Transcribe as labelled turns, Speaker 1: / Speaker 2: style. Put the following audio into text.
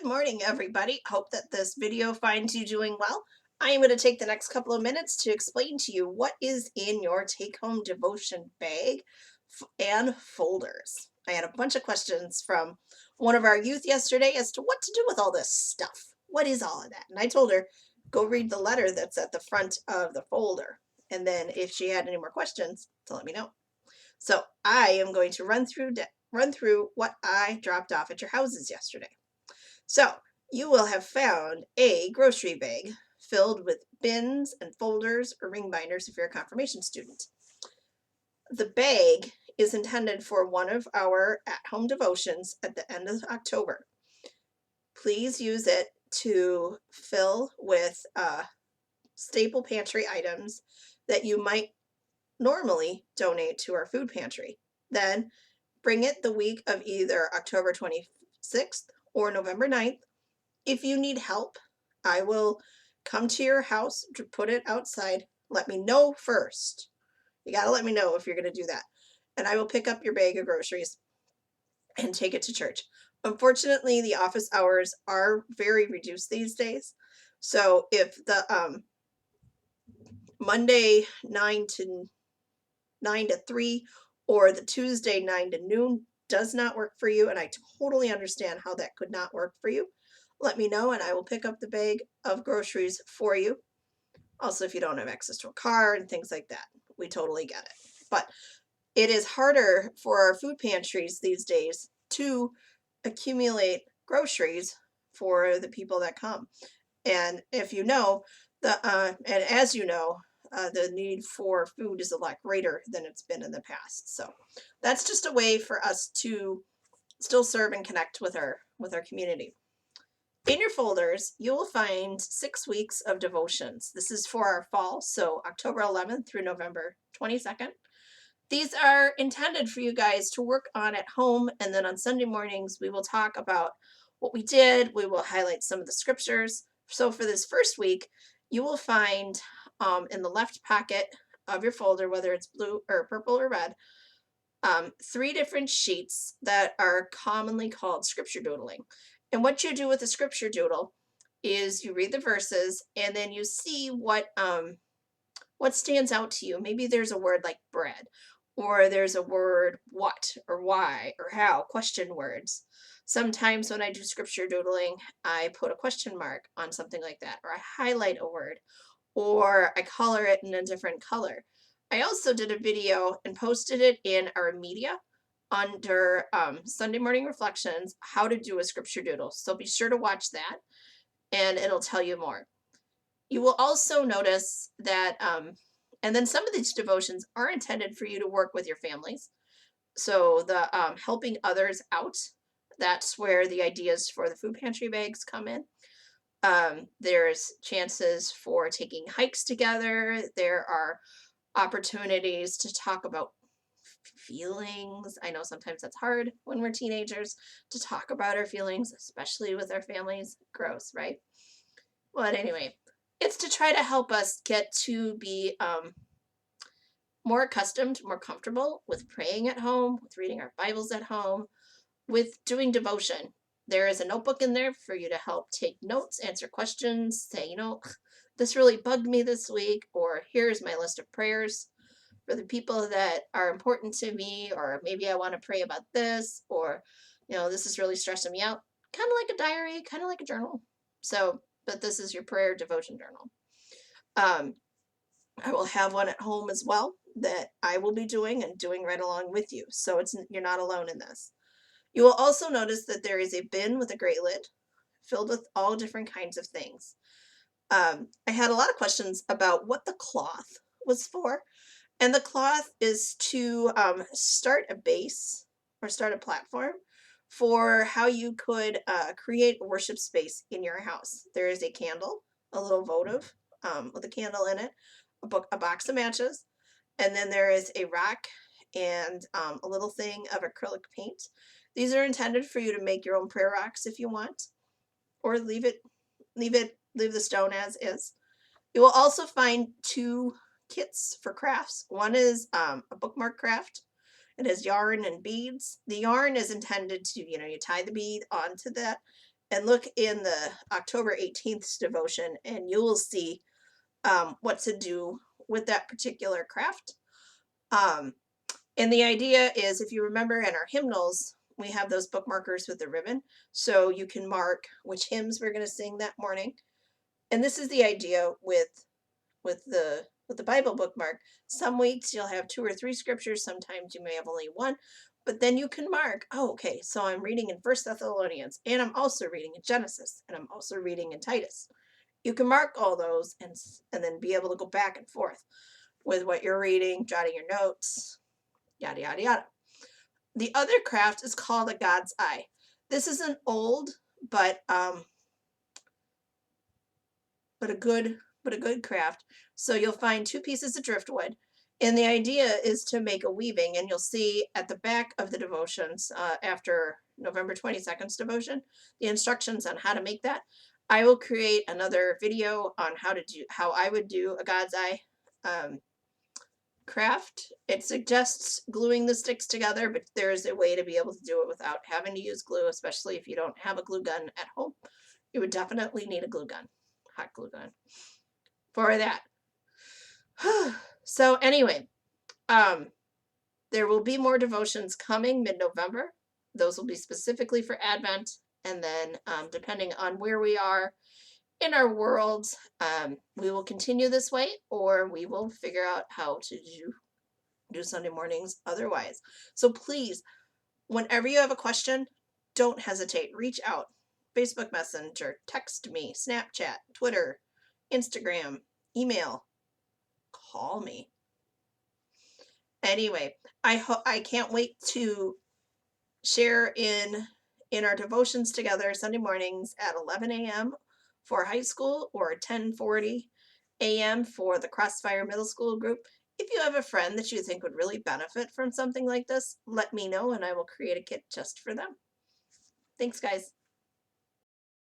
Speaker 1: Good morning, everybody. Hope that this video finds you doing well. I am going to take the next couple of minutes to explain to you what is in your take-home devotion bag and folders. I had a bunch of questions from one of our youth yesterday as to what to do with all this stuff. What is all of that? And I told her, go read the letter that's at the front of the folder. And then if she had any more questions, to let me know. So I am going to run through what I dropped off at your houses yesterday. So you will have found a grocery bag filled with bins and folders or ring binders if you're a confirmation student. The bag is intended for one of our at-home devotions at the end of October. Please use it to fill with staple pantry items that you might normally donate to our food pantry. Then bring it the week of either October 26th or November 9th. If you need help, I will come to your house to put it outside. Let me know first. You got to let me know if you're going to do that. And I will pick up your bag of groceries and take it to church. Unfortunately, the office hours are very reduced these days. So if the Monday 9 to 3 or the Tuesday 9 to noon does not work for you, and I totally understand how that could not work for you, let me know and I will pick up the bag of groceries for you. Also, if you don't have access to a car and things like that, we totally get it. But it is harder for our food pantries these days to accumulate groceries for the people that come. And if you know, and as you know, the need for food is a lot greater than it's been in the past. So that's just a way for us to still serve and connect with our community. In your folders, you will find 6 weeks of devotions. This is for our fall, so October 11th through November 22nd. These are intended for you guys to work on at home, and then on Sunday mornings, we will talk about what we did. We will highlight some of the scriptures. So for this first week, you will find in the left pocket of your folder, whether it's blue or purple or red, 3 different sheets that are commonly called scripture doodling. And what you do with a scripture doodle is you read the verses and then you see what stands out to you. Maybe there's a word like bread, or there's a word what or why or how, question words. Sometimes when I do scripture doodling, I put a question mark on something like that, or I highlight a word, or I color it in a different color. I also did a video and posted it in our media under Sunday Morning Reflections, how to do a scripture doodle. So be sure to watch that and it'll tell you more. You will also notice that, and then some of these devotions are intended for you to work with your families. So the helping others out, that's where the ideas for the food pantry bags come in. There's chances for taking hikes together. There are opportunities to talk about feelings. I know sometimes that's hard when we're teenagers to talk about our feelings, especially with our families. Gross, right? But anyway, it's to try to help us get to be more accustomed, more comfortable with praying at home, with reading our Bibles at home, with doing devotion. There is a notebook in there for you to help take notes, answer questions, say, this really bugged me this week, or here's my list of prayers for the people that are important to me, or maybe I want to pray about this, or, this is really stressing me out. Kind of like a diary, kind of like a journal. So, but this is your prayer devotion journal. I will have one at home as well that I will be doing right along with you. So you're not alone in this. You will also notice that there is a bin with a gray lid filled with all different kinds of things. I had a lot of questions about what the cloth was for. And the cloth is to start a base or start a platform for how you could create a worship space in your house. There is a candle, a little votive with a candle in it, a box of matches, and then there is a rock and a little thing of acrylic paint. These are intended for you to make your own prayer rocks if you want, or leave the stone as is. You will also find 2 kits for crafts. One is a bookmark craft. It has yarn and beads. The yarn is intended to, you tie the bead onto that and look in the October 18th devotion, and you will see what to do with that particular craft. And the idea is, if you remember in our hymnals, we have those bookmarkers with the ribbon, so you can mark which hymns we're going to sing that morning. And this is the idea with the Bible bookmark. Some weeks you'll have 2 or 3 scriptures, sometimes you may have only 1, but then you can mark, oh, okay, so I'm reading in First Thessalonians, and I'm also reading in Genesis, and I'm also reading in Titus. You can mark all those and then be able to go back and forth with what you're reading, jotting your notes, yada, yada, yada. The other craft is called a God's Eye. This is an old, but a good craft. So you'll find 2 pieces of driftwood, and the idea is to make a weaving, and you'll see at the back of the devotions, after November 22nd's devotion, the instructions on how to make that. I will create another video on how I would do a God's Eye craft. It suggests gluing the sticks together, but there is a way to be able to do it without having to use glue, especially if you don't have a glue gun at home. You would definitely need a glue gun, hot glue gun, for that. So anyway, there will be more devotions coming mid-November. Those will be specifically for Advent, and then depending on where we are in our world, we will continue this way, or we will figure out how to do Sunday mornings otherwise. So please, whenever you have a question, don't hesitate. Reach out. Facebook Messenger, text me, Snapchat, Twitter, Instagram, email, call me. Anyway, I can't wait to share in our devotions together Sunday mornings at 11 a.m. for high school, or 10:40 a.m. for the Crossfire Middle School group. If you have a friend that you think would really benefit from something like this, let me know and I will create a kit just for them. Thanks, guys.